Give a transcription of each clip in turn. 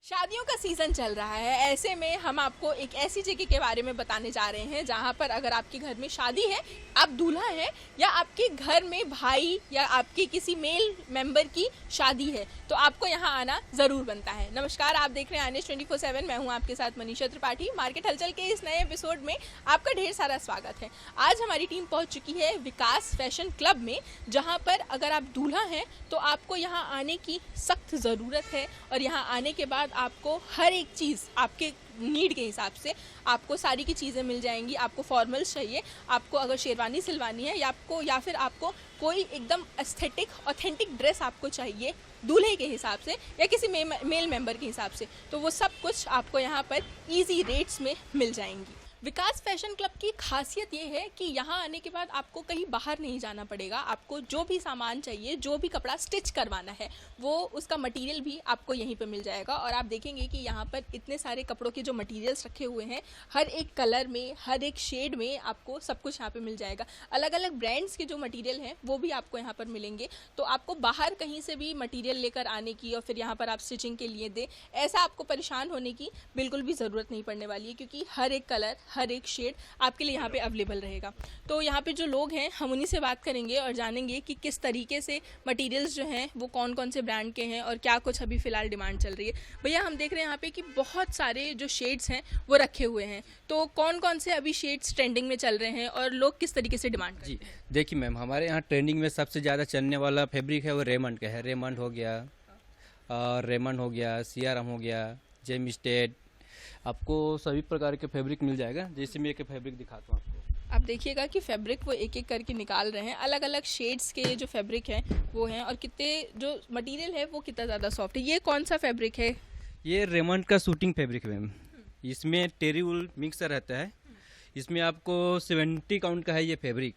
शादियों का सीज़न चल रहा है। ऐसे में हम आपको एक ऐसी जगह के बारे में बताने जा रहे हैं जहां पर अगर आपके घर में शादी है, आप दूल्हा हैं, या आपके घर में भाई या आपके किसी मेल मेंबर की शादी है, तो आपको यहां आना ज़रूर बनता है। नमस्कार, आप देख रहे हैं आनेश 24/7। मैं हूं आपके साथ मनीषा त्रिपाठी। मार्केट हलचल के इस नए एपिसोड में आपका ढेर सारा स्वागत है। आज हमारी टीम पहुंच चुकी है विकास फैशन क्लब में, जहां पर अगर आप दूल्हा हैं तो आपको यहाँ आने की सख्त ज़रूरत है। और यहाँ आने के बाद आपको हर एक चीज़ आपके नीड के हिसाब से आपको सारी की चीज़ें मिल जाएंगी। आपको फॉर्मल्स चाहिए, आपको अगर शेरवानी सिलवानी है, या फिर आपको कोई एकदम एस्थेटिक ऑथेंटिक ड्रेस आपको चाहिए दूल्हे के हिसाब से या किसी मेल मेंबर के हिसाब से, तो वो सब कुछ आपको यहाँ पर इजी रेट्स में मिल जाएंगी। विकास फैशन क्लब की खासियत ये है कि यहाँ आने के बाद आपको कहीं बाहर नहीं जाना पड़ेगा। आपको जो भी सामान चाहिए, जो भी कपड़ा स्टिच करवाना है, वो उसका मटेरियल भी आपको यहीं पे मिल जाएगा। और आप देखेंगे कि यहाँ पर इतने सारे कपड़ों के जो मटेरियल्स रखे हुए हैं, हर एक कलर में, हर एक शेड में आपको सब कुछ यहाँ पे मिल जाएगा। अलग अलग ब्रांड्स के जो मटेरियल हैं वो भी आपको यहाँ पर मिलेंगे। तो आपको बाहर कहीं से भी मटेरियल लेकर आने की और फिर यहाँ पर आप स्टिचिंग के लिए दें, ऐसा आपको परेशान होने की बिल्कुल भी ज़रूरत नहीं पड़ने वाली है, क्योंकि हर एक कलर, हर एक शेड आपके लिए यहाँ पे अवेलेबल रहेगा। तो यहाँ पे जो लोग हैं, हम उन्हीं से बात करेंगे और जानेंगे कि किस तरीके से मटेरियल्स जो हैं वो कौन कौन से ब्रांड के हैं और क्या कुछ अभी फ़िलहाल डिमांड चल रही है। भैया, हम देख रहे हैं यहाँ पे कि बहुत सारे जो शेड्स हैं वो रखे हुए हैं, तो कौन कौन से अभी शेड्स ट्रेंडिंग में चल रहे हैं और लोग किस तरीके से डिमांड करते हैं? जी, देखिए मैम, हमारे यहाँ ट्रेंडिंग में सबसे ज़्यादा चलने वाला फैब्रिक है वो रेमंड का है। रेमंड हो गया, और रेमंड हो गया, सियाराम हो गया, जेम स्टेड, आपको सभी प्रकार के फैब्रिक मिल जाएगा। जैसे मैं एक फैब्रिक दिखाता हूँ आपको। आप देखिएगा कि फैब्रिक वो एक एक करके निकाल रहे हैं। अलग अलग शेड्स के जो फैब्रिक हैं वो हैं, और कितने जो मटेरियल है वो कितना ज़्यादा सॉफ्ट है। ये कौन सा फैब्रिक है? ये रेमंड का शूटिंग फैब्रिक है मैम। इसमें टेरी वूल मिक्सर रहता है। इसमें आपको 70 काउंट का है ये फैब्रिक,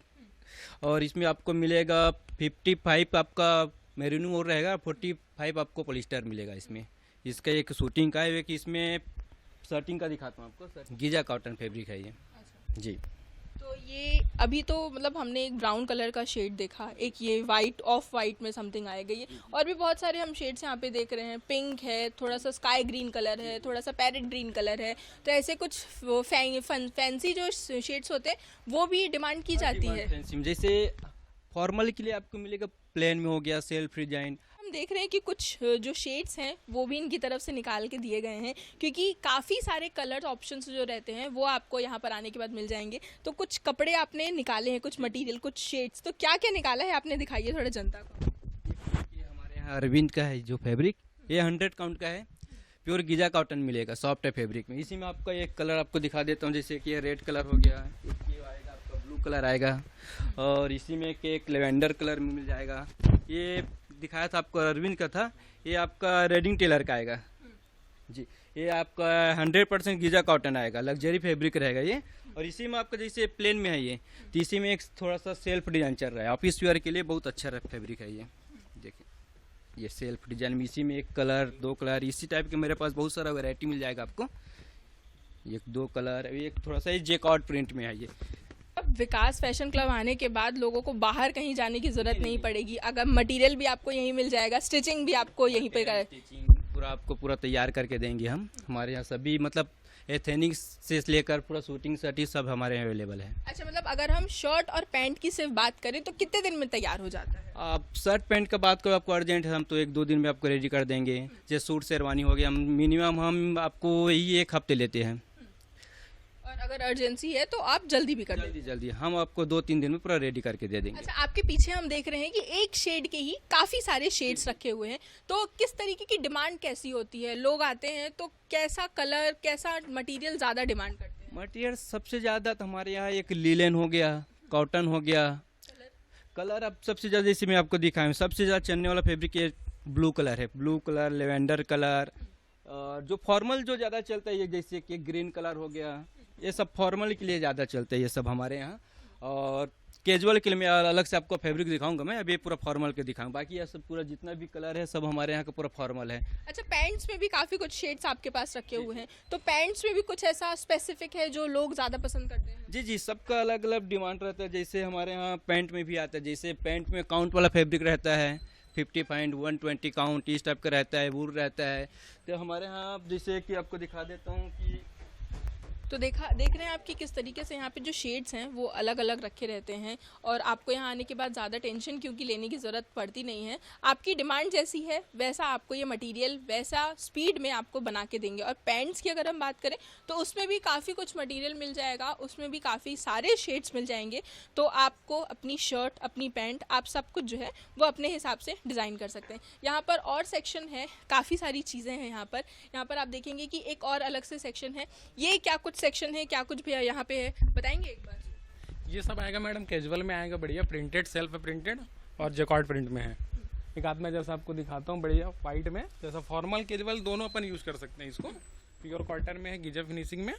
और इसमें आपको मिलेगा 55 आपका मेरीन वूल रहेगा, 45 आपको पॉलिस्टर मिलेगा। इसमें इसका एक शूटिंग का है, कि इसमें शर्टिंग का दिखाता हूँ आपको। गीजा कॉटन फैब्रिक है ये। जी, तो ये अभी तो मतलब हमने एक ब्राउन कलर का शेड देखा, एक ये वाइट, ऑफ वाइट में समथिंग आएगा ये, और भी बहुत सारे हम शेड्स यहाँ पे देख रहे हैं। पिंक है, थोड़ा सा स्काई ग्रीन कलर है, थोड़ा सा पैरेट ग्रीन कलर है। तो ऐसे कुछ फैंसी जो शेड्स होते हैं वो भी डिमांड की जाती है। जैसे फॉर्मल के लिए आपको मिलेगा, प्लेन में हो गया, सेल्फ डिजाइन। हम देख रहे हैं कि कुछ जो शेड्स हैं वो भी इनकी तरफ से निकाल के दिए गए हैं, क्योंकि काफ़ी सारे कलर ऑप्शंस जो रहते हैं वो आपको यहाँ पर आने के बाद मिल जाएंगे। तो कुछ कपड़े आपने निकाले हैं, कुछ मटेरियल, कुछ शेड्स, तो क्या क्या निकाला है आपने, दिखाइए थोड़ा जनता को। ये हमारे यहाँ अरविंद का है जो फैब्रिक, ये 100 काउंट का है। प्योर गीजा कॉटन मिलेगा, सॉफ्ट है फैब्रिक में। इसी में आपका एक कलर आपको दिखा देता हूँ, जैसे कि ये रेड कलर हो गया, ये आएगा आपका ब्लू कलर आएगा, और इसी में एक लेवेंडर कलर में मिल जाएगा। ये दिखाया था आपको अरविंद का था, ये आपका रेडिंग टेलर का आएगा जी। ये आपका 100% गीजा कॉटन आएगा, लग्जरी फैब्रिक रहेगा ये। और इसी में आपका जैसे प्लेन में है ये, तो इसी में एक थोड़ा सा सेल्फ डिजाइन चल रहा है, ऑफिस वेयर के लिए बहुत अच्छा फैब्रिक है ये। देखिए, ये सेल्फ डिजाइन में इसी में एक कलर, 2 कलर, इसी टाइप के मेरे पास बहुत सारा वैरायटी मिल जाएगा आपको। एक 2 कलर, एक थोड़ा सा जेकॉर्ड प्रिंट में है ये। अब विकास फैशन क्लब आने के बाद लोगों को बाहर कहीं जाने की जरूरत नहीं पड़ेगी। अगर मटेरियल भी आपको यहीं मिल जाएगा, स्टिचिंग भी आपको यहीं पे पूरा आपको पूरा तैयार करके देंगे हम। हमारे यहाँ सभी मतलब एथेनिक्स से लेकर पूरा शूटिंग सर्टी सब हमारे यहाँ अवेलेबल है। अच्छा, मतलब अगर हम शर्ट और पैंट की सिर्फ बात करें तो कितने दिन में तैयार हो जाता है? आप शर्ट पैंट का बात करो, आपको अर्जेंट है, हम तो 1-2 दिन में आपको रेडी कर देंगे। जैसे सूट शेरवानी हो गया, मिनिमम हम आपको यही 1 हफ्ते लेते हैं। और अगर अर्जेंसी है तो आप जल्दी भी कर देंगे? जल्दी हम आपको 2-3 दिन में पूरा रेडी करके दे देंगे। अच्छा, आपके पीछे हम देख रहे हैं कि एक शेड के ही काफ़ी सारे शेड्स रखे हुए हैं, तो किस तरीके की डिमांड कैसी होती है? लोग आते हैं तो कैसा कलर, कैसा मटेरियल ज़्यादा डिमांड करते हैं? मटेरियल सबसे ज़्यादा तो हमारे यहाँ एक लीलन हो गया, कॉटन हो गया। कलर अब सबसे ज़्यादा, जैसे मैं आपको दिखाऊँ, सबसे ज़्यादा चलने वाला फैब्रिक ये ब्लू कलर है। ब्लू कलर, लेवेंडर कलर, जो फॉर्मल जो ज़्यादा चलता है ये जैसे कि ग्रीन कलर हो गया, ये सब फॉर्मल के लिए ज़्यादा चलते हैं ये सब हमारे यहाँ। और कैजुअल के लिए मैं अलग से आपको फैब्रिक दिखाऊंगा, मैं अभी पूरा फॉर्मल के दिखाऊंगा। बाकी ये सब पूरा जितना भी कलर है सब हमारे यहाँ का पूरा फॉर्मल है। अच्छा, पैंट्स में भी काफ़ी कुछ शेड्स आपके पास रखे हुए हैं, तो पैंट्स में भी कुछ ऐसा स्पेसिफिक है जो लोग ज़्यादा पसंद करते हैं? जी जी, सबका अलग अलग डिमांड रहता है। जैसे हमारे यहाँ पैंट में भी आता है, जैसे पैंट में काउंट वाला फैब्रिक रहता है, 55 120 काउंट इस टाइप का रहता है, वूल रहता है। तो हमारे यहाँ आप जैसे कि आपको दिखा देता हूँ कि तो देख रहे हैं आप कि किस तरीके से यहाँ पे जो शेड्स हैं वो अलग अलग रखे रहते हैं और आपको यहाँ आने के बाद ज़्यादा टेंशन क्योंकि लेने की ज़रूरत पड़ती नहीं है। आपकी डिमांड जैसी है वैसा आपको ये मटेरियल वैसा स्पीड में आपको बना के देंगे। और पैंट्स की अगर हम बात करें तो उसमें भी काफ़ी कुछ मटेरियल मिल जाएगा, उसमें भी काफ़ी सारे शेड्स मिल जाएंगे। तो आपको अपनी शर्ट, अपनी पैंट, आप सब कुछ जो है वो अपने हिसाब से डिज़ाइन कर सकते हैं। यहाँ पर और सेक्शन है, काफ़ी सारी चीज़ें हैं यहाँ पर आप देखेंगे कि एक और अलग से सेक्शन है। ये क्या कुछ सेक्शन है, क्या कुछ भी यहाँ पे है, बताएंगे एक बार? ये सब आएगा मैडम कैजुअल में आएगा, बढ़िया प्रिंटेड, सेल्फ प्रिंटेड और जैकार्ड प्रिंट में है। एक आध में जैसा आपको दिखाता हूँ, बढ़िया वाइट में, जैसा फॉर्मल कैजुअल दोनों अपन यूज़ कर सकते हैं इसको। प्योर कॉटन में है, गीजा फिनिशिंग में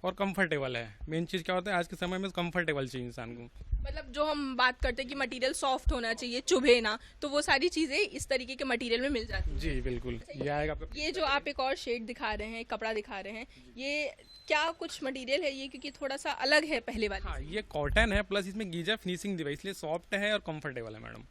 और कंफर्टेबल है। मेन चीज़ क्या होता है आज के समय में, कंफर्टेबल चाहिए इंसान को। मतलब जो हम बात करते हैं कि मटेरियल सॉफ्ट होना चाहिए, चुभे ना, तो वो सारी चीज़ें इस तरीके के मटेरियल में मिल जाती हैं। जी बिल्कुल, ये आएगा आपका। ये जो आप एक और शेड दिखा रहे हैं, कपड़ा दिखा रहे हैं, ये क्या कुछ मटेरियल है ये, क्योंकि थोड़ा सा अलग है पहले वाले हाँ, ये कॉटन है प्लस इसमें गीजा फिनिशिंग दी है, इसलिए सॉफ्ट है और कंफर्टेबल है मैडम।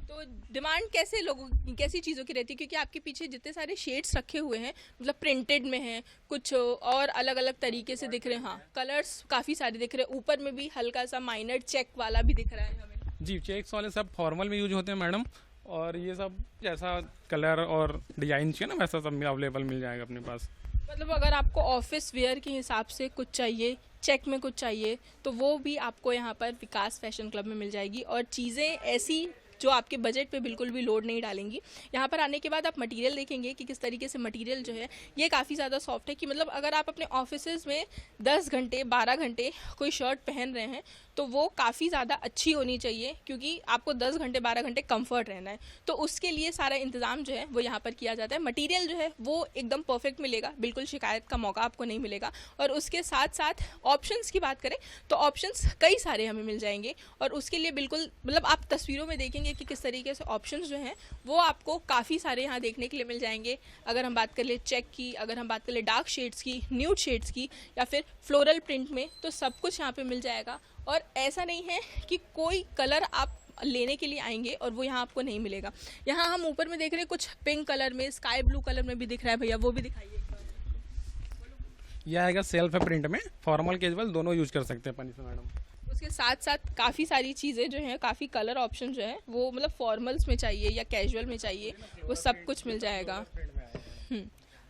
तो डिमांड कैसे लोगों की, कैसी चीज़ों की रहती है? क्योंकि आपके पीछे जितने सारे शेड्स रखे हुए हैं, मतलब प्रिंटेड में हैं, कुछ और अलग अलग तरीके से दिख रहे हैं। हाँ, कलर्स काफ़ी सारे दिख रहे हैं, ऊपर में भी हल्का सा माइनर चेक वाला भी दिख रहा है हमें। जी, चेक्स वाले सब फॉर्मल में यूज होते हैं मैडम, और ये सब जैसा कलर और डिजाइन चाहिए ना वैसा सब अवेलेबल मिल जाएगा अपने पास। मतलब अगर आपको ऑफिस वेयर के हिसाब से कुछ चाहिए, चेक में कुछ चाहिए, तो वो भी आपको यहाँ पर विकास फैशन क्लब में मिल जाएगी। और चीज़ें ऐसी जो आपके बजट पे बिल्कुल भी लोड नहीं डालेंगी। यहाँ पर आने के बाद आप मटेरियल देखेंगे कि किस तरीके से मटेरियल जो है ये काफ़ी ज़्यादा सॉफ्ट है कि मतलब अगर आप अपने ऑफिसेज में 10 घंटे 12 घंटे कोई शर्ट पहन रहे हैं तो वो काफ़ी ज़्यादा अच्छी होनी चाहिए, क्योंकि आपको 10 घंटे 12 घंटे कंफर्ट रहना है। तो उसके लिए सारा इंतज़ाम जो है वो यहाँ पर किया जाता है। मटेरियल जो है वो एकदम परफेक्ट मिलेगा, बिल्कुल शिकायत का मौका आपको नहीं मिलेगा। और उसके साथ साथ ऑप्शंस की बात करें तो ऑप्शंस कई सारे हमें मिल जाएंगे, और उसके लिए बिल्कुल मतलब आप तस्वीरों में देखेंगे कि किस तरीके से ऑप्शंस जो हैं वो आपको काफ़ी सारे यहाँ देखने के लिए मिल जाएंगे। अगर हम बात कर ले चेक की, अगर हम बात कर ले डार्क शेड्स की, न्यूड शेड्स की, या फिर फ्लोरल प्रिंट में, तो सब कुछ यहाँ पे मिल जाएगा। और ऐसा नहीं है कि कोई कलर आप लेने के लिए आएंगे और वो यहाँ आपको नहीं मिलेगा। यहाँ हम ऊपर में देख रहे हैं कुछ पिंक कलर में, स्काई ब्लू कलर में भी दिख रहा है, भैया वो भी दिखाइए एक बार। ये आएगा सेल्फ प्रिंट में, फॉर्मल कैजुअल दोनों यूज कर सकते हैं अपन इसमें मैडम। उसके साथ साथ काफ़ी सारी चीज़ें जो हैं, काफ़ी कलर ऑप्शन जो है वो मतलब फॉर्मल्स में चाहिए या कैजुअल में चाहिए, वो सब कुछ मिल जाएगा।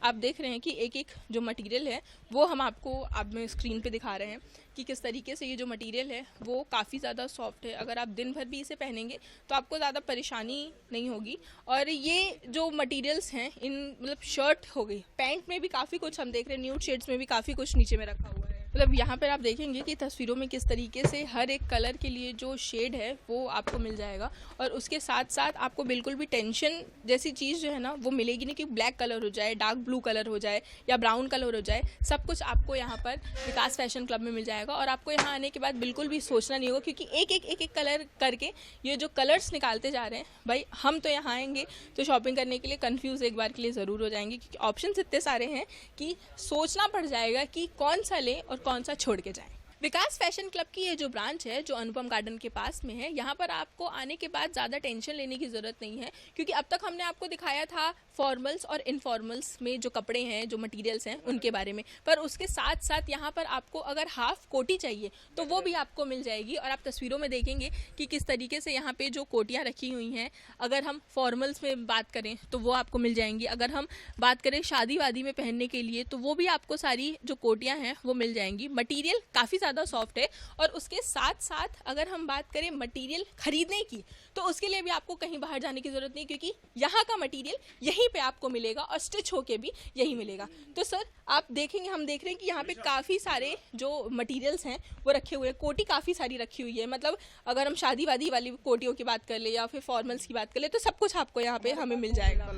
आप देख रहे हैं कि एक एक जो मटेरियल है वो हम आपको आप में स्क्रीन पे दिखा रहे हैं कि किस तरीके से ये जो मटेरियल है वो काफ़ी ज़्यादा सॉफ्ट है। अगर आप दिन भर भी इसे पहनेंगे तो आपको ज़्यादा परेशानी नहीं होगी। और ये जो मटेरियल्स हैं, इन मतलब शर्ट हो गई, पैंट में भी काफ़ी कुछ हम देख रहे हैं, न्यूड शेड्स में भी काफ़ी कुछ नीचे में रखा हुआ है। मतलब यहाँ पर आप देखेंगे कि तस्वीरों में किस तरीके से हर एक कलर के लिए जो शेड है वो आपको मिल जाएगा। और उसके साथ साथ आपको बिल्कुल भी टेंशन जैसी चीज़ जो है ना वो मिलेगी नहीं कि ब्लैक कलर हो जाए, डार्क ब्लू कलर हो जाए या ब्राउन कलर हो जाए। सब कुछ आपको यहाँ पर विकास फैशन क्लब में मिल जाएगा। और आपको यहाँ आने के बाद बिल्कुल भी सोचना नहीं होगा, क्योंकि एक एक कलर करके ये जो कलर्स निकालते जा रहे हैं, भाई हम तो यहाँ आएंगे तो शॉपिंग करने के लिए कंफ्यूज एक बार के लिए ज़रूर हो जाएंगे, क्योंकि ऑप्शंस इतने सारे हैं कि सोचना पड़ जाएगा कि कौन सा लें और कौन सा छोड़ के जाएं। विकास फैशन क्लब की ये जो ब्रांच है जो अनुपम गार्डन के पास में है, यहाँ पर आपको आने के बाद ज़्यादा टेंशन लेने की ज़रूरत नहीं है, क्योंकि अब तक हमने आपको दिखाया था फॉर्मल्स और इनफॉर्मल्स में जो कपड़े हैं, जो मटेरियल्स हैं उनके बारे में। पर उसके साथ साथ यहाँ पर आपको अगर हाफ कोटी चाहिए तो वो भी आपको मिल जाएगी। और आप तस्वीरों में देखेंगे कि किस तरीके से यहाँ पे जो कोटियाँ रखी हुई हैं, अगर हम फॉर्मल्स में बात करें तो वो आपको मिल जाएंगी। अगर हम बात करें शादी वादी में पहनने के लिए तो वो भी आपको सारी जो कोटियाँ हैं वो मिल जाएंगी। मटीरियल काफ़ी ज़्यादा सॉफ्ट है। और उसके साथ साथ अगर हम बात करें मटेरियल खरीदने की तो उसके लिए भी आपको कहीं बाहर जाने की ज़रूरत नहीं, क्योंकि यहाँ का मटेरियल यहीं पे आपको मिलेगा और स्टिच होके भी यही मिलेगा। तो सर आप देखेंगे, हम देख रहे हैं कि यहाँ पे काफ़ी सारे जो मटेरियल्स हैं वो रखे हुए हैं। कोटी काफ़ी सारी रखी हुई है, मतलब अगर हम शादी वादी वाली कोटियों की बात कर ले या फिर फॉर्मल्स की बात कर ले तो सब कुछ आपको यहाँ पे हमें मिल जाएगा।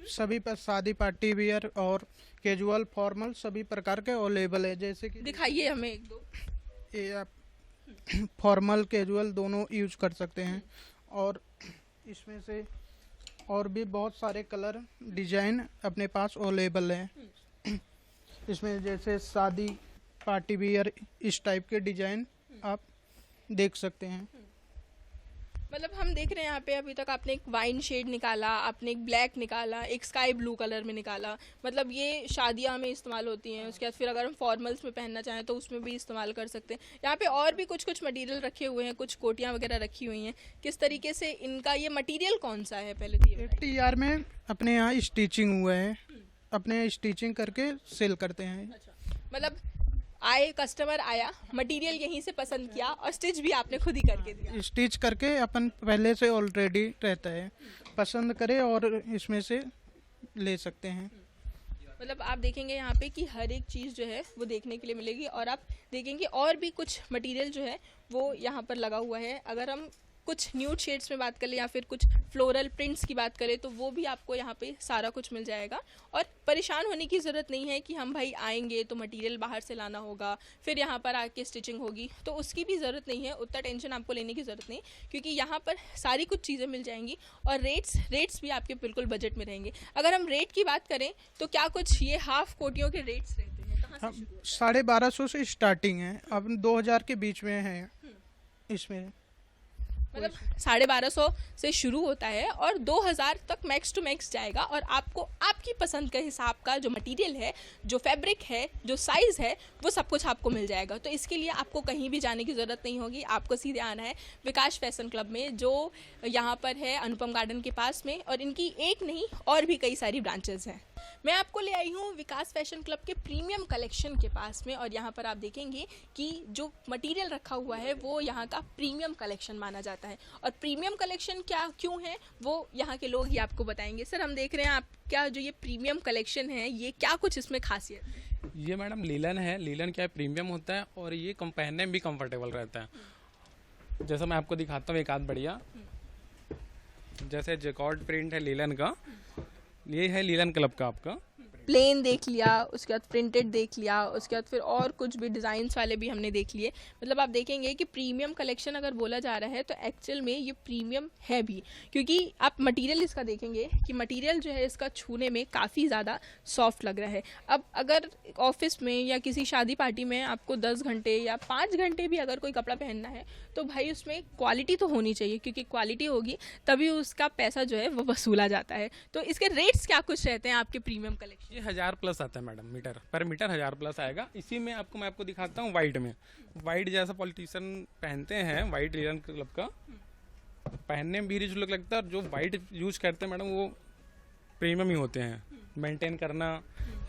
सभी पर शादी पार्टी वियर और कैजुअल फॉर्मल सभी प्रकार के अवेलेबल है। जैसे कि दिखाइए हमें एक दो। ये आप फॉर्मल कैजुअल दोनों यूज कर सकते हैं। और इसमें से और भी बहुत सारे कलर डिजाइन अपने पास अवेलेबल हैं। इसमें जैसे शादी पार्टी वियर इस टाइप के डिजाइन आप देख सकते हैं। मतलब हम देख रहे हैं यहाँ पे अभी तक आपने एक वाइन शेड निकाला, आपने एक ब्लैक निकाला, एक स्काई ब्लू कलर में निकाला। मतलब ये शादियाँ में इस्तेमाल होती हैं। उसके बाद फिर अगर हम फॉर्मल्स में पहनना चाहें तो उसमें भी इस्तेमाल कर सकते हैं। यहाँ पे और भी कुछ कुछ मटेरियल रखे हुए हैं, कुछ कोटियाँ वगैरह रखी हुई हैं। किस तरीके से इनका ये मटेरियल कौन सा है पहले तो ये बताइए। TR में अपने यहाँ स्टिचिंग हुआ है, अपने यहाँ स्टिचिंग करके सेल करते हैं। मतलब आए कस्टमर आया, मटेरियल यहीं से पसंद किया और स्टिच भी आपने खुद ही करके दिया। स्टिच करके अपन पहले से ऑलरेडी रहता है, पसंद करे और इसमें से ले सकते हैं। मतलब आप देखेंगे यहाँ पे कि हर एक चीज़ जो है वो देखने के लिए मिलेगी और आप देखेंगे और भी कुछ मटेरियल जो है वो यहाँ पर लगा हुआ है। अगर हम कुछ न्यूड शेड्स में बात करें या फिर कुछ फ्लोरल प्रिंट्स की बात करें तो वो भी आपको यहाँ पे सारा कुछ मिल जाएगा और परेशान होने की ज़रूरत नहीं है कि हम भाई आएंगे तो मटेरियल बाहर से लाना होगा, फिर यहाँ पर आके स्टिचिंग होगी, तो उसकी भी ज़रूरत नहीं है। उतना टेंशन आपको लेने की ज़रूरत नहीं, क्योंकि यहाँ पर सारी कुछ चीज़ें मिल जाएंगी और रेट्स भी आपके बिल्कुल बजट में रहेंगे। अगर हम रेट की बात करें तो क्या कुछ ये हाफ कोटियों के रेट्स रहते हैं? कहाँ से शुरू? 1250 से स्टार्टिंग है, अब 2000 के बीच में है इसमें। मतलब 1250 से शुरू होता है और 2000 तक मैक्स टू मैक्स जाएगा और आपको आपकी पसंद के हिसाब का जो मटेरियल है, जो फैब्रिक है, जो साइज़ है, वो सब कुछ आपको मिल जाएगा। तो इसके लिए आपको कहीं भी जाने की ज़रूरत नहीं होगी। आपको सीधे आना है विकास फैशन क्लब में, जो यहाँ पर है अनुपम गार्डन के पास में, और इनकी एक नहीं और भी कई सारी ब्रांचेज़ हैं। मैं आपको ले आई हूँ विकास फैशन क्लब के प्रीमियम कलेक्शन के पास में और यहाँ पर आप देखेंगे कि जो मटेरियल रखा हुआ है वो यहाँ का प्रीमियम कलेक्शन माना जाता है। और प्रीमियम कलेक्शन क्यों है वो यहाँ के लोग ही आपको बताएंगे। सर, हम देख रहे हैं आपका जो ये प्रीमियम कलेक्शन है, ये क्या कुछ इसमें खासियत है? ये मैडम लीलन है। लीलन क्या है, प्रीमियम होता है और ये पहनने में भी कंफर्टेबल रहता है। जैसा मैं आपको दिखाता हूँ एक आध बढ़िया, जैसे जैकॉर्ड प्रिंट है लीलन का, ये है लीलन क्लब का आपका। प्लेन देख लिया, उसके बाद प्रिंटेड देख लिया, उसके बाद फिर और कुछ भी डिज़ाइंस वाले भी हमने देख लिए। मतलब आप देखेंगे कि प्रीमियम कलेक्शन अगर बोला जा रहा है तो एक्चुअल में ये प्रीमियम है भी, क्योंकि आप मटेरियल इसका देखेंगे कि मटेरियल जो है इसका छूने में काफ़ी ज़्यादा सॉफ्ट लग रहा है। अब अगर ऑफिस में या किसी शादी पार्टी में आपको 10 घंटे या 5 घंटे भी अगर कोई कपड़ा पहनना है तो भाई उसमें क्वालिटी तो होनी चाहिए, क्योंकि क्वालिटी होगी तभी उसका पैसा जो है वो वसूला जाता है। तो इसके रेट्स क्या कुछ रहते हैं आपके प्रीमियम कलेक्शन? ये 1000 प्लस आता है मैडम, मीटर पर मीटर 1000 प्लस आएगा। इसी में मैं आपको दिखाता हूँ वाइट में। वाइट जैसा पॉलिटिशियन पहनते हैं, वाइट लीलन क्लब का, पहनने में भी रिच लुक लगता है। और जो वाइट यूज करते हैं मैडम वो प्रीमियम ही होते हैं। मेंटेन करना,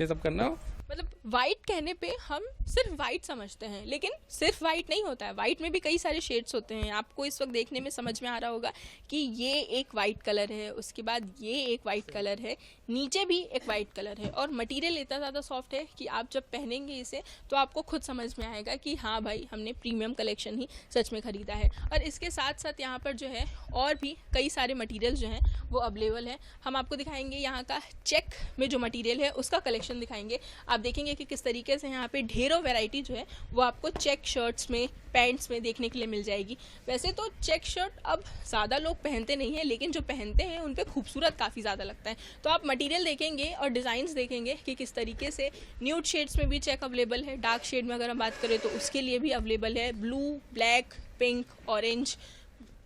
ये सब करना। मतलब वाइट कहने पे हम सिर्फ वाइट समझते हैं, लेकिन सिर्फ वाइट नहीं होता है। वाइट में भी कई सारे शेड्स होते हैं। आपको इस वक्त देखने में समझ में आ रहा होगा कि ये एक वाइट कलर है, उसके बाद ये एक वाइट कलर है, नीचे भी एक वाइट कलर है, और मटेरियल इतना ज़्यादा सॉफ्ट है कि आप जब पहनेंगे इसे तो आपको खुद समझ में आएगा कि हाँ भाई, हमने प्रीमियम कलेक्शन ही सच में ख़रीदा है। और इसके साथ साथ यहाँ पर जो है और भी कई सारे मटीरियल जो हैं वो अवेलेबल हैं। हम आपको दिखाएंगे यहाँ का चेक में जो मटीरियल है उसका कलेक्शन दिखाएंगे। आप देखेंगे कि किस तरीके से यहाँ पे ढेरों वैरायटी जो है वो आपको चेक शर्ट्स में, पैंट्स में देखने के लिए मिल जाएगी। वैसे तो चेक शर्ट अब ज़्यादा लोग पहनते नहीं हैं, लेकिन जो पहनते हैं उन पे खूबसूरत काफ़ी ज़्यादा लगता है। तो आप मटेरियल देखेंगे और डिज़ाइंस देखेंगे कि किस तरीके से न्यूड शेड्स में भी चेक अवेलेबल है। डार्क शेड में अगर हम बात करें तो उसके लिए भी अवेलेबल है। ब्लू, ब्लैक, पिंक, ऑरेंज,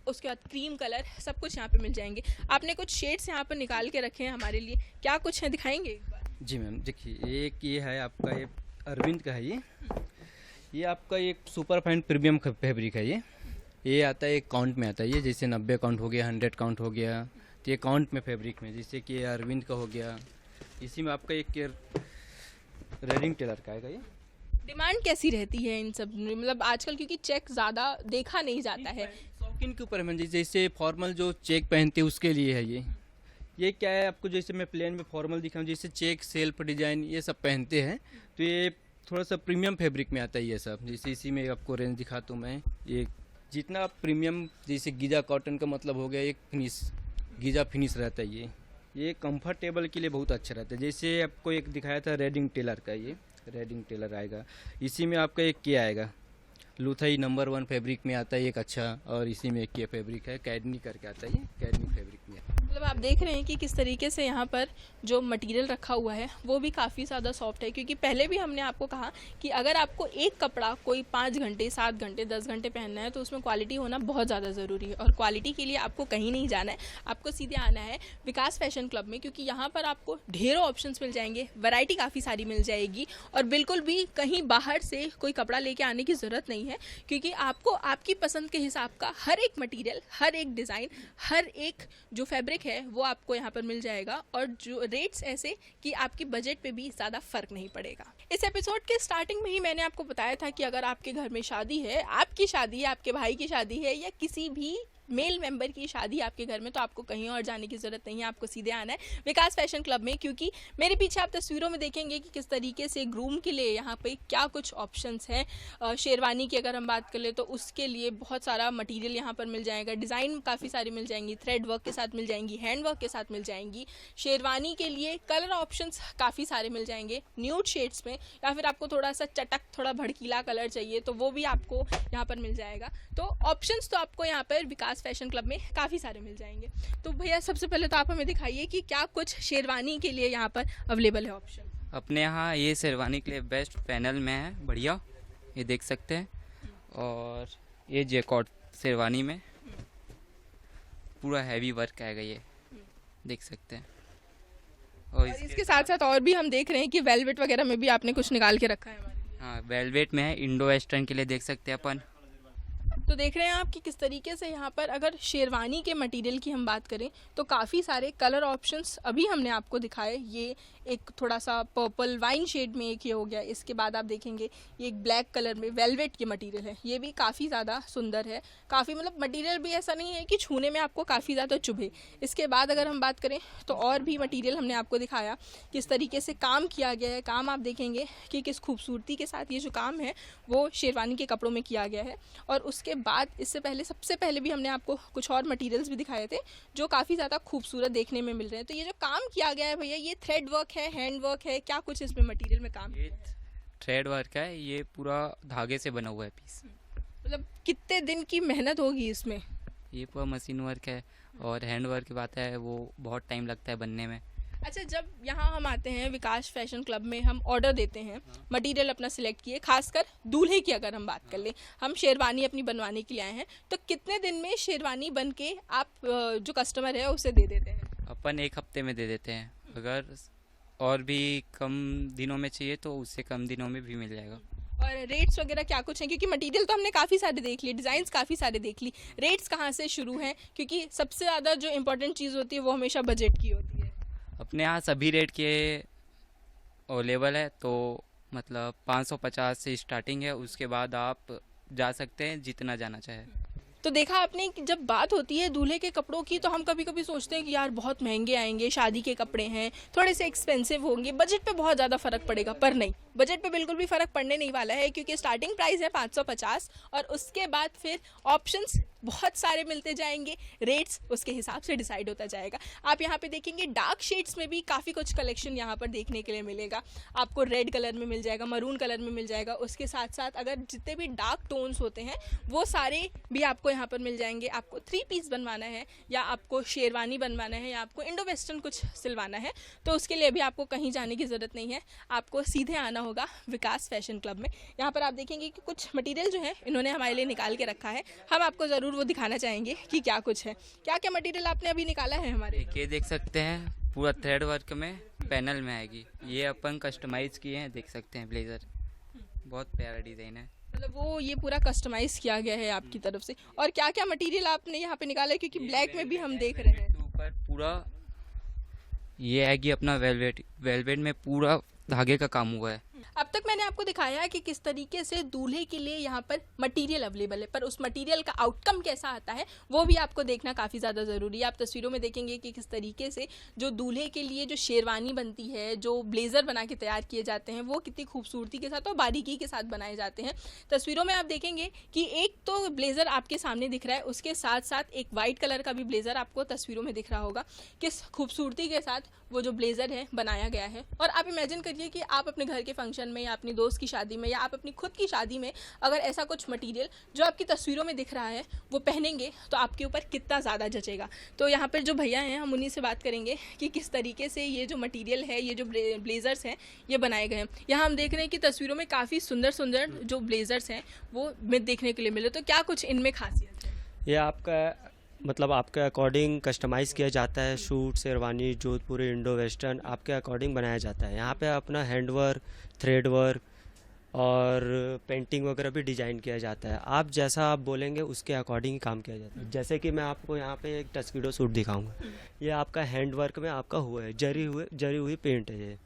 उसके बाद क्रीम कलर, सब कुछ यहाँ पे मिल जाएंगे। आपने कुछ शेड्स यहाँ पर निकाल के रखे हैं हमारे लिए, क्या कुछ है दिखाएंगे एक बार? जी मैम, देखिए एक ये है आपका, ये अरविंद का है। ये आपका एक सुपर फाइन प्रीमियम फैब्रिक है। ये आता है, एक काउंट में आता है। ये जैसे 90 काउंट हो गया, 100 काउंट हो गया, तो ये काउंट में फैब्रिक में, जैसे कि ये अरविंद का हो गया। इसी में आपका एक रेडिंग टेलर का आएगा। ये डिमांड कैसी रहती है इन सब, मतलब आजकल क्योंकि चेक ज़्यादा देखा नहीं जाता है। शौकीन के ऊपर है, जैसे फॉर्मल जो चेक पहनते हैं उसके लिए है ये क्या है आपको, जैसे मैं प्लेन में फॉर्मल दिखाऊं, जैसे चेक, सेल्फ डिजाइन ये सब पहनते हैं, तो ये थोड़ा सा प्रीमियम फैब्रिक में आता है ये सब। जैसे इसी में आपको रेंज दिखाता हूँ मैं। ये जितना प्रीमियम, जैसे गीजा कॉटन का मतलब हो गया, एक फिनिश, गीजा फिनिश रहता है। ये कंफर्टेबल के लिए बहुत अच्छा रहता है। जैसे आपको एक दिखाया था रेडिंग टेलर का, ये रेडिंग टेलर आएगा। इसी में आपका एक क्या आएगा, लुथाई नंबर 1 फैब्रिक में आता है एक अच्छा, और इसी में एक ये फैब्रिक है, कैडनी करके आता है। ये कैडनी फैब्रिक में मतलब आप देख रहे हैं कि किस तरीके से यहाँ पर जो मटेरियल रखा हुआ है वो भी काफ़ी ज़्यादा सॉफ्ट है, क्योंकि पहले भी हमने आपको कहा कि अगर आपको एक कपड़ा कोई 5 घंटे 7 घंटे 10 घंटे पहनना है तो उसमें क्वालिटी होना बहुत ज़्यादा ज़रूरी है। और क्वालिटी के लिए आपको कहीं नहीं जाना है, आपको सीधे आना है विकास फैशन क्लब में, क्योंकि यहाँ पर आपको ढेरों ऑप्शंस मिल जाएंगे, वैरायटी काफ़ी सारी मिल जाएगी और बिल्कुल भी कहीं बाहर से कोई कपड़ा लेके आने की ज़रूरत नहीं है, क्योंकि आपको आपकी पसंद के हिसाब का हर एक मटेरियल, हर एक डिज़ाइन, हर एक जो फैब्रिक है वो आपको यहाँ पर मिल जाएगा और जो रेट्स ऐसे कि आपकी बजट पे भी ज़्यादा फर्क नहीं पड़ेगा। इस एपिसोड के स्टार्टिंग में ही मैंने आपको बताया था कि अगर आपके घर में शादी है, आपकी शादी है, आपके भाई की शादी है या किसी भी मेल मेंबर की शादी आपके घर में, तो आपको कहीं और जाने की ज़रूरत नहीं है, आपको सीधे आना है विकास फैशन क्लब में। क्योंकि मेरे पीछे आप तस्वीरों में देखेंगे कि किस तरीके से ग्रूम के लिए यहाँ पे क्या कुछ ऑप्शंस हैं। शेरवानी की अगर हम बात कर ले तो उसके लिए बहुत सारा मटेरियल यहाँ पर मिल जाएगा, डिज़ाइन काफ़ी सारी मिल जाएंगी, थ्रेड वर्क के साथ मिल जाएंगी, हैंड वर्क के साथ मिल जाएंगी। शेरवानी के लिए कलर ऑप्शंस काफ़ी सारे मिल जाएंगे न्यूड शेड्स में, या फिर आपको थोड़ा सा चटक, थोड़ा भड़कीला कलर चाहिए तो वो भी आपको यहाँ पर मिल जाएगा। तो ऑप्शंस तो आपको यहाँ पर विकास फैशन क्लब में काफ़ी सारे मिल जाएंगे। तो भैया सबसे पहले तो आप हमें दिखाइए कि क्या कुछ शेरवानी के लिए यहाँ पर अवेलेबल है ऑप्शन। अपने यहाँ ये शेरवानी के लिए बेस्ट पैनल में है, बढ़िया, ये देख सकते हैं। और ये जैकॉट शेरवानी में पूरा हैवी वर्क आएगा, ये देख सकते हैं। और इसके साथ साथ और भी हम देख रहे हैं कि वेलवेट वगैरह में भी आपने कुछ निकाल के रखा है हमारे लिए। हाँ, वेलवेट में है, इंडो वेस्टर्न के लिए देख सकते हैं अपन। तो देख रहे हैं आप कि किस तरीके से यहाँ पर अगर शेरवानी के मटेरियल की हम बात करें तो काफ़ी सारे कलर ऑप्शंस अभी हमने आपको दिखाए। ये एक थोड़ा सा पर्पल वाइन शेड में एक ये हो गया, इसके बाद आप देखेंगे ये एक ब्लैक कलर में वेलवेट के मटेरियल है, ये भी काफ़ी ज़्यादा सुंदर है, काफ़ी मतलब मटेरियल भी ऐसा नहीं है कि छूने में आपको काफ़ी ज़्यादा चुभे। इसके बाद अगर हम बात करें तो और भी मटेरियल हमने आपको दिखाया किस तरीके से काम किया गया है। काम आप देखेंगे कि किस खूबसूरती के साथ ये जो काम है वो शेरवानी के कपड़ों में किया गया है। और उसके बाद इससे पहले, सबसे पहले भी हमने आपको कुछ और मटेरियल्स भी दिखाए थे जो काफ़ी ज़्यादा खूबसूरत देखने में मिल रहे हैं। तो ये जो काम किया गया है भैया, ये थ्रेड वर्क है, हैंड वर्क है, क्या कुछ इसमें मटेरियल में काम ये थ्रेड वर्क है, ये पूरा धागे से बना हुआ है पीस। मतलब कितने दिन की मेहनत होगी इसमें? ये पूरा मशीन वर्क है। और हैंड वर्क की बात है, वो बहुत टाइम लगता है बनने में। अच्छा, जब यहाँ हम आते हैं विकास फैशन क्लब में, हम ऑर्डर देते हैं, मटेरियल अपना सिलेक्ट किए, खासकर दूल्हे की अगर हम बात कर लें, हम शेरवानी अपनी बनवाने के लिए आए हैं, तो कितने दिन में शेरवानी बन के आप जो कस्टमर है उसे दे देते हैं? अपन 1 हफ्ते में दे देते हैं, अगर और भी कम दिनों में चाहिए तो उससे कम दिनों में भी मिल जाएगा। और रेट्स वगैरह क्या कुछ हैं? क्योंकि मटेरियल तो हमने काफ़ी सारे देख लिए, डिज़ाइंस काफ़ी सारे देख ली, रेट्स कहाँ से शुरू हैं? क्योंकि सबसे ज़्यादा जो इम्पोर्टेंट चीज़ होती है वो हमेशा बजट की होती है। अपने यहाँ सभी रेट के अवेलेबल है, तो मतलब 550 से स्टार्टिंग है, उसके बाद आप जा सकते हैं जितना जाना चाहे। तो देखा आपने कि जब बात होती है दूल्हे के कपड़ों की तो हम कभी कभी सोचते हैं कि यार बहुत महंगे आएंगे, शादी के कपड़े हैं, थोड़े से एक्सपेंसिव होंगे, बजट पे बहुत ज़्यादा फ़र्क पड़ेगा। पर नहीं, बजट पे बिल्कुल भी फ़र्क पड़ने नहीं वाला है, क्योंकि स्टार्टिंग प्राइस है 550 और उसके बाद फिर ऑप्शंस बहुत सारे मिलते जाएंगे, रेट्स उसके हिसाब से डिसाइड होता जाएगा। आप यहाँ पे देखेंगे डार्क शेड्स में भी काफ़ी कुछ कलेक्शन यहाँ पर देखने के लिए मिलेगा। आपको रेड कलर में मिल जाएगा, मरून कलर में मिल जाएगा, उसके साथ साथ अगर जितने भी डार्क टोन्स होते हैं वो सारे भी आपको यहाँ पर मिल जाएंगे। आपको 3 पीस बनवाना है या आपको शेरवानी बनवाना है या आपको इंडो वेस्टर्न कुछ सिलवाना है तो उसके लिए भी आपको कहीं जाने की ज़रूरत नहीं है, आपको सीधे आना होगा विकास फैशन क्लब में। यहाँ पर आप देखेंगे कि कुछ मटेरियल जो है इन्होंने हमारे लिए निकाल के रखा है, हम आपको ज़रूर वो दिखाना चाहेंगे कि क्या कुछ है। क्या क्या मटेरियल आपने अभी निकाला है हमारे? ये देख सकते हैं, पूरा थ्रेड वर्क में पैनल में आएगी, ये अपन कस्टमाइज किए हैं, देख सकते हैं। ब्लेजर बहुत प्यारा डिज़ाइन है, मतलब वो ये पूरा कस्टमाइज किया गया है आपकी तरफ से। और क्या क्या मटेरियल आपने यहाँ पे निकाला है? क्योंकि ब्लैक में भी हम देख रहे हैं ऊपर पूरा ये आएगी अपना वेलवेट, वेलवेट में पूरा धागे का काम हुआ है। अब तक मैंने आपको दिखाया है कि किस तरीके से दूल्हे के लिए यहाँ पर मटेरियल अवेलेबल है, पर उस मटेरियल का आउटकम कैसा आता है वो भी आपको देखना काफ़ी ज़्यादा ज़रूरी है। आप तस्वीरों में देखेंगे कि किस तरीके से जो दूल्हे के लिए जो शेरवानी बनती है, जो ब्लेज़र बना के तैयार किए जाते हैं, वो कितनी खूबसूरती के साथ और बारीकी के साथ बनाए जाते हैं। तस्वीरों में आप देखेंगे कि एक तो ब्लेज़र आपके सामने दिख रहा है, उसके साथ साथ एक वाइट कलर का भी ब्लेज़र आपको तस्वीरों में दिख रहा होगा, किस खूबसूरती के साथ वो जो ब्लेज़र है बनाया गया है। और आप इमेजिन करिए कि आप अपने घर के फंक्शन फंक्शन में या अपनी दोस्त की शादी में या आप अपनी खुद की शादी में अगर ऐसा कुछ मटेरियल जो आपकी तस्वीरों में दिख रहा है वो पहनेंगे तो आपके ऊपर कितना ज़्यादा जचेगा। तो यहाँ पर जो भैया हैं हम उन्हीं से बात करेंगे कि किस तरीके से ये जो मटेरियल है, ये जो ब्लेजर्स हैं ये बनाए गए हैं। यहाँ हम देख रहे हैं कि तस्वीरों में काफ़ी सुंदर सुंदर जो ब्लेजर्स हैं वो में देखने के लिए मिले। तो क्या कुछ इनमें खासियत है? ये आपका मतलब आपके अकॉर्डिंग कस्टमाइज़ किया जाता है। सूट, शेरवानी, जोधपुरी, इंडो वेस्टर्न आपके अकॉर्डिंग बनाया जाता है। यहाँ पे अपना हैंड वर्क, थ्रेड वर्क और पेंटिंग वगैरह भी डिज़ाइन किया जाता है। आप जैसा आप बोलेंगे उसके अकॉर्डिंग ही काम किया जाता है। जैसे कि मैं आपको यहाँ पे एक टस्कीडो सूट दिखाऊंगा। ये आपका हैंड वर्क में आपका हुआ है, जरी हुई प्रिंट है ये,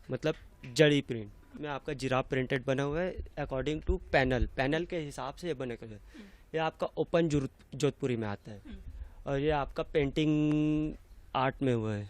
मतलब जड़ी प्रिंट में आपका जिराफ प्रिंटेड बना हुआ है अकॉर्डिंग टू पैनल के हिसाब से ये बने हुए। ये आपका ओपन जोधपुरी में आता है और ये आपका पेंटिंग आर्ट में हुआ है।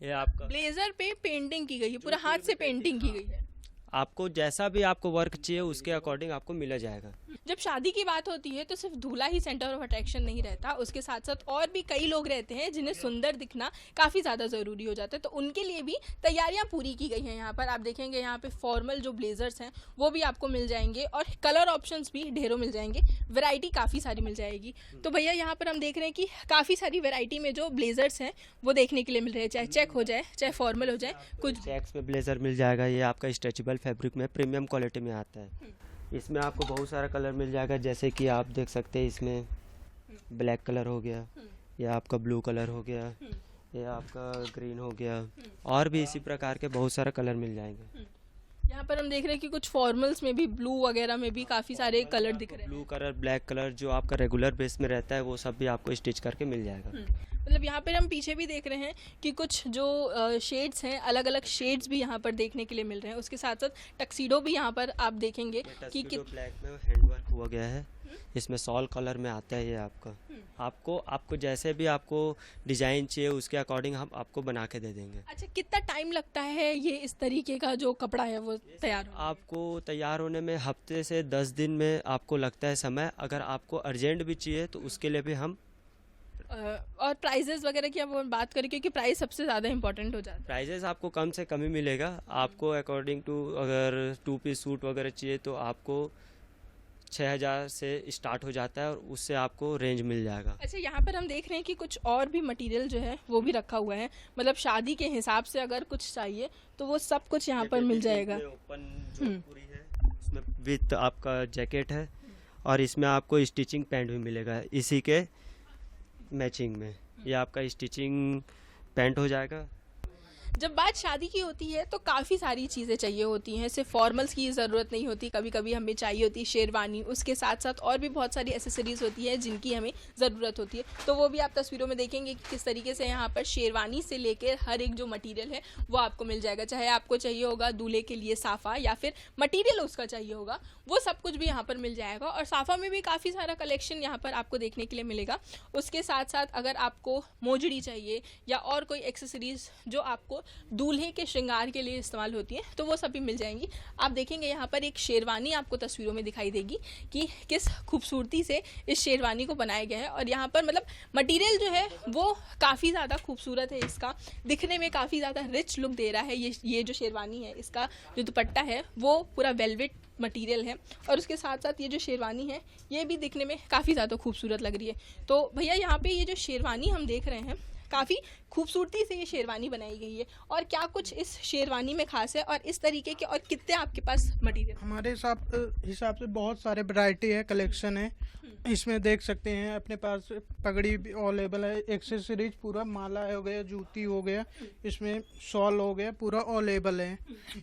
ये आपका ब्लेजर पे पेंटिंग की गई है, पूरा हाथ से पेंटिंग की गई है। आपको जैसा भी आपको वर्क चाहिए उसके अकॉर्डिंग आपको मिला जाएगा। जब शादी की बात होती है तो सिर्फ दूल्हा ही सेंटर ऑफ अट्रैक्शन नहीं रहता, उसके साथ साथ और भी कई लोग रहते हैं जिन्हें सुंदर दिखना काफ़ी ज़्यादा ज़रूरी हो जाता है। तो उनके लिए भी तैयारियां पूरी की गई हैं। यहाँ पर आप देखेंगे यहाँ पे फॉर्मल जो ब्लेजर्स हैं वो भी आपको मिल जाएंगे और कलर ऑप्शंस भी ढेरों मिल जाएंगे, वैरायटी काफ़ी सारी मिल जाएगी। तो भैया यहाँ पर हम देख रहे हैं कि काफ़ी सारी वैरायटी में जो ब्लेजर्स हैं वो देखने के लिए मिल रहे हैं, चाहे चेक हो जाए चाहे फॉर्मल हो जाए। कुछ चेक्स में ब्लेजर मिल जाएगा। ये आपका स्ट्रेचेबल फैब्रिक में प्रीमियम क्वालिटी में आता है। इसमें आपको बहुत सारा कलर मिल जाएगा, जैसे कि आप देख सकते हैं इसमें ब्लैक कलर हो गया, या आपका ब्लू कलर हो गया, या आपका ग्रीन हो गया, और भी इसी प्रकार के बहुत सारे कलर मिल जाएंगे। यहाँ पर हम देख रहे हैं कि कुछ फॉर्मल्स में भी ब्लू वगैरह में भी काफ़ी सारे कलर दिख रहे हैं। ब्लू कलर, ब्लैक कलर जो आपका रेगुलर बेस में रहता है वो सब भी आपको स्टिच करके मिल जाएगा। मतलब यहाँ पर हम पीछे भी देख रहे हैं कि कुछ जो शेड्स हैं, अलग अलग शेड्स भी यहाँ पर देखने के लिए मिल रहे हैं। उसके साथ साथ टक्सीडो भी यहाँ पर आप देखेंगे कि ब्लैक में हैंड वर्क हुआ गया है, इसमें सॉल कलर में आता है। ये आपको जैसे भी आपको डिजाइन चाहिए उसके अकॉर्डिंग हम आपको बना के दे देंगे। अच्छा, कितना टाइम लगता है ये इस तरीके का जो कपड़ा है वो तैयार होने में? आपको तैयार होने में हफ्ते से 10 दिन में आपको लगता है समय। अगर आपको अर्जेंट भी चाहिए तो उसके लिए भी हम और प्राइजेस वगैरह की अब बात करें, क्योंकि प्राइस सबसे ज़्यादा इंपॉर्टेंट हो जाता है। प्राइजेस आपको कम से कम ही मिलेगा। आपको अकॉर्डिंग टू अगर 2 पीस सूट वगैरह चाहिए तो आपको 6000 से स्टार्ट हो जाता है और उससे आपको रेंज मिल जाएगा। अच्छा, यहाँ पर हम देख रहे हैं कि कुछ और भी मटेरियल जो है वो भी रखा हुआ है, मतलब शादी के हिसाब से अगर कुछ चाहिए तो वो सब कुछ यहाँ पर मिल जाएगा। ओपन जोधपुरी है, उसमें विथ आपका जैकेट है और इसमें आपको स्टिचिंग पैंट भी मिलेगा इसी के मैचिंग में। ये आपका स्टिचिंग पैंट हो जाएगा। जब बात शादी की होती है तो काफ़ी सारी चीज़ें चाहिए होती हैं, सिर्फ फॉर्मल्स की ज़रूरत नहीं होती, कभी कभी हमें चाहिए होती है शेरवानी, उसके साथ साथ और भी बहुत सारी एसेसरीज़ होती है जिनकी हमें ज़रूरत होती है। तो वो भी आप तस्वीरों में देखेंगे कि किस तरीके से यहाँ पर शेरवानी से लेकर हर एक जो मटीरियल है वो आपको मिल जाएगा। चाहे आपको चाहिए होगा दूल्हे के लिए साफ़ा या फिर मटीरियल उसका चाहिए होगा, वो सब कुछ भी यहाँ पर मिल जाएगा। और साफ़ा में भी काफ़ी सारा कलेक्शन यहाँ पर आपको देखने के लिए मिलेगा। उसके साथ साथ अगर आपको मोजड़ी चाहिए या और कोई एक्सेसरीज़ जो आपको दूल्हे के श्रृंगार के लिए इस्तेमाल होती है तो वो सब भी मिल जाएंगी। आप देखेंगे यहाँ पर एक शेरवानी आपको तस्वीरों में दिखाई देगी कि किस खूबसूरती से इस शेरवानी को बनाया गया है। और यहाँ पर मतलब मटेरियल जो है वो काफ़ी ज़्यादा खूबसूरत है, इसका दिखने में काफ़ी ज़्यादा रिच लुक दे रहा है। ये जो शेरवानी है, इसका जो दुपट्टा है वो पूरा वेलवेट मटेरियल है और उसके साथ साथ ये जो शेरवानी है ये भी दिखने में काफ़ी ज़्यादा खूबसूरत लग रही है। तो भैया यहाँ पे ये जो शेरवानी हम देख रहे हैं काफ़ी खूबसूरती से ये शेरवानी बनाई गई है, और क्या कुछ इस शेरवानी में खास है और इस तरीके के और कितने आपके पास मटेरियल? हमारे हिसाब से बहुत सारे वैरायटी है, कलेक्शन है। इसमें देख सकते हैं अपने पास पगड़ी भी अवेलेबल है, एक्सेसरीज पूरा माला हो गया, जूती हो गया, इसमें शॉल हो गया, पूरा अवेलेबल है।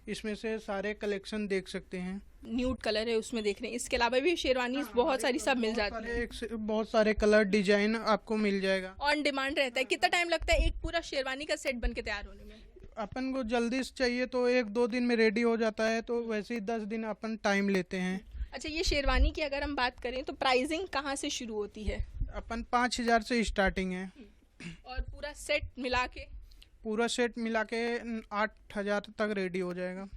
इसमें से सारे कलेक्शन देख सकते हैं। न्यूड कलर है उसमें देख रहे हैं, इसके अलावा भी शेरवानी बहुत सारी सब मिल जाती है। बहुत सारे कलर डिजाइन आपको मिल जाएगा। ऑन डिमांड रहता है। कितना टाइम लगता है एक पूरा शेरवानी का सेट बन के तैयार होने में? अपन को जल्दी से चाहिए तो 1-2 दिन में रेडी हो जाता है, तो वैसे ही 10 दिन अपन टाइम लेते हैं। अच्छा, ये शेरवानी की अगर हम बात करें तो प्राइसिंग कहाँ से शुरू होती है? अपन 5000 से स्टार्टिंग है और पूरा सेट मिला के? पूरा सेट मिला के 8000 तक रेडी हो जाएगा।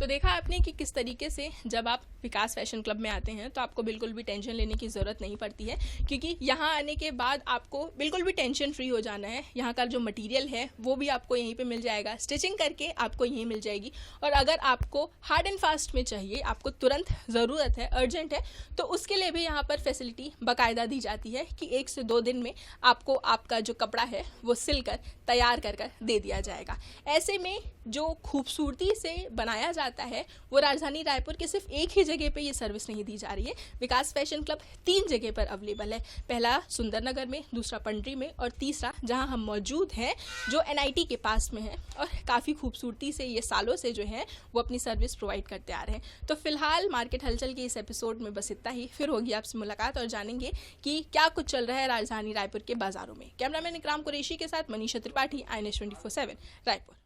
तो देखा आपने कि किस तरीके से जब आप विकास फैशन क्लब में आते हैं तो आपको बिल्कुल भी टेंशन लेने की ज़रूरत नहीं पड़ती है, क्योंकि यहाँ आने के बाद आपको बिल्कुल भी टेंशन फ्री हो जाना है। यहाँ का जो मटेरियल है वो भी आपको यहीं पे मिल जाएगा, स्टिचिंग करके आपको यहीं मिल जाएगी। और अगर आपको हार्ड एंड फास्ट में चाहिए, आपको तुरंत ज़रूरत है, अर्जेंट है, तो उसके लिए भी यहाँ पर फैसिलिटी बाकायदा दी जाती है कि 1 से 2 दिन में आपको आपका जो कपड़ा है वो सिलकर तैयार कर दे दिया जाएगा। ऐसे में जो खूबसूरती से बनाया जाता है वो राजधानी रायपुर के सिर्फ एक ही जगह पे ये सर्विस नहीं दी जा रही है। विकास फैशन क्लब 3 जगह पर अवेलेबल है। पहला सुंदरनगर में, दूसरा पंडरी में और तीसरा जहां हम मौजूद हैं जो NIT के पास में है। और काफ़ी खूबसूरती से ये सालों से जो है वो अपनी सर्विस प्रोवाइड करते आ रहे हैं। तो फिलहाल मार्केट हलचल के इस एपिसोड में बस इतना ही। फिर होगी आपसे मुलाकात और जानेंगे कि क्या कुछ चल रहा है राजधानी रायपुर के बाजारों में। कैमरामैन इकराम कुरैशी के साथ मनीषा त्रिपाठी, INS 24/7 रायपुर।